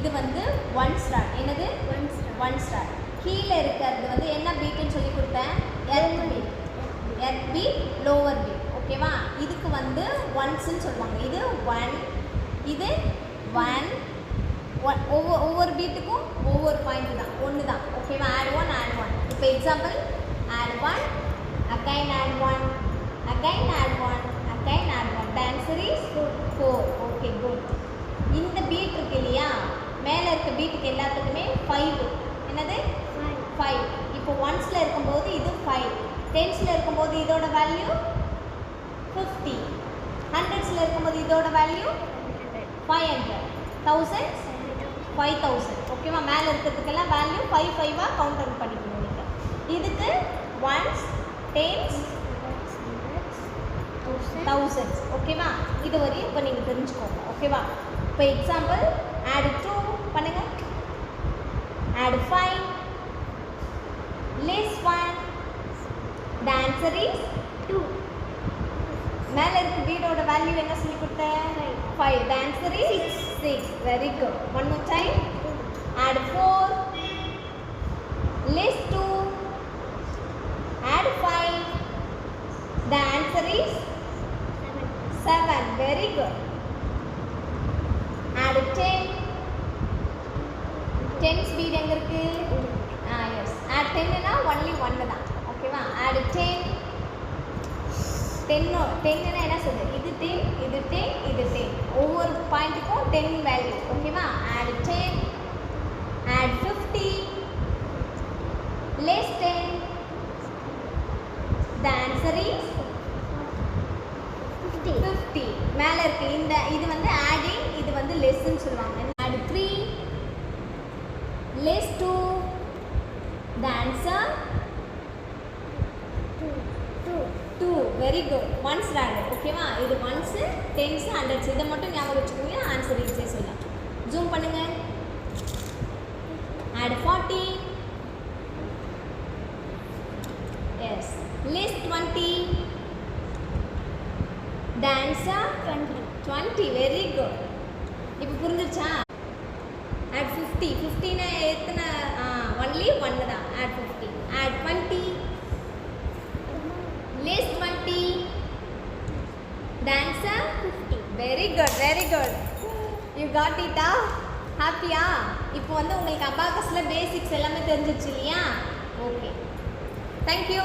இது வந்து 1 ஸ்டார். என்னது 1 ஸ்டார். கீழே இருக்கிறது வந்து என்ன பீட்னு சொல்லி கொடுத்தேன்? Earth beat. Earth beat, lower beat. ஓகேவா? இதுக்கு வந்து ஒன்ஸ்ன்னு சொல்லுவாங்க. இது 1, இது 1. ஒவ்வொரு பீட்டுக்கும் ஒவ்வொரு பாயிண்ட் தான், ஒன்று தான். ஓகேவா? Add 1 add 1. இப்போ example add 1 again add 1 again add 1 again add 1. The answer is 4. Okay good. இந்த பீட் இருக்கு இல்லையா, மேலே இருக்க பீட்டுக்கு எல்லாத்துக்குமே 5. என்னது 5. இப்போ ஒன்ஸில் இருக்கும்போது இது 5, டென்ஸில் இருக்கும்போது இதோட வேல்யூ 50, ஹண்ட்ரட்ஸில் இருக்கும்போது இதோட வேல்யூ 500, 1000 5000. ஓகேவா? மேலே இருக்கிறதுக்கெல்லாம் வேல்யூ 5 5ஆக கவுண்ட் அவுட் பண்ணிக்கணும் நீங்கள். இதுக்கு ஒன்ஸ், டென்ஸ், thousands. ஓகேவா? இது வரையும் இப்போ நீங்கள் தெரிஞ்சுக்கோங்க. ஓகேவா? இப்போ எக்ஸாம்பிள் ஆட் 2 பண்ணுங்க. Add 5 less 1. The answer is 2. மேலே இருக்க பீடோட வேல்யூ என்ன சொல்லி கொடுத்தேன்? 5. The answer is 6. Very good. One more time. Add 4 less 2. Add 5. The answer is 7. Very good. Add 10. 10 speed எங்க இருக்கு? Yes. Add 10 னா only 1 தான். ஓகேவா? Add 10. 10 னா என்ன சொல்றது? இது 10, இது 10, இது 10. ஒவ்வொரு பாயிண்ட்டுக்கும் 10 வேல்யூ. ஓகேவா? Add 10. Add 50. Less 10. The answer is 50. மேலே இருக்கு இந்த இது வந்து ஆடிங், இது வந்து லெஸ்ன்னு சொல்லுவாங்க. Add 3 less 2. The answer 2. Very good. Ones random. ஓகேவா? இது ஒன்ஸ், டென்ஸ், ஹண்ட்ரட்ஸ். இதை மட்டும் ஞாபகம் வச்சுக்கோங்க. ஆன்சர் ஈஸியாக சொல்லலாம். ஜூம் பண்ணுங்க. Add 40. Yes. Less 20. The answer 20. Very good. இப்போ புரிஞ்சிருச்சா? Add 50. 50 னா எத்தனை? only 1 தான். Add 50. Add 20. Less 20. The answer 50. Very good. Very good. You got it. ஹாப்பியா? இப்போ வந்து உங்களுக்கு அபாகஸ்ல பேசிக்ஸ் எல்லாமே தெரிஞ்சிருச்சு இல்லையா? ஓகே. Thank you.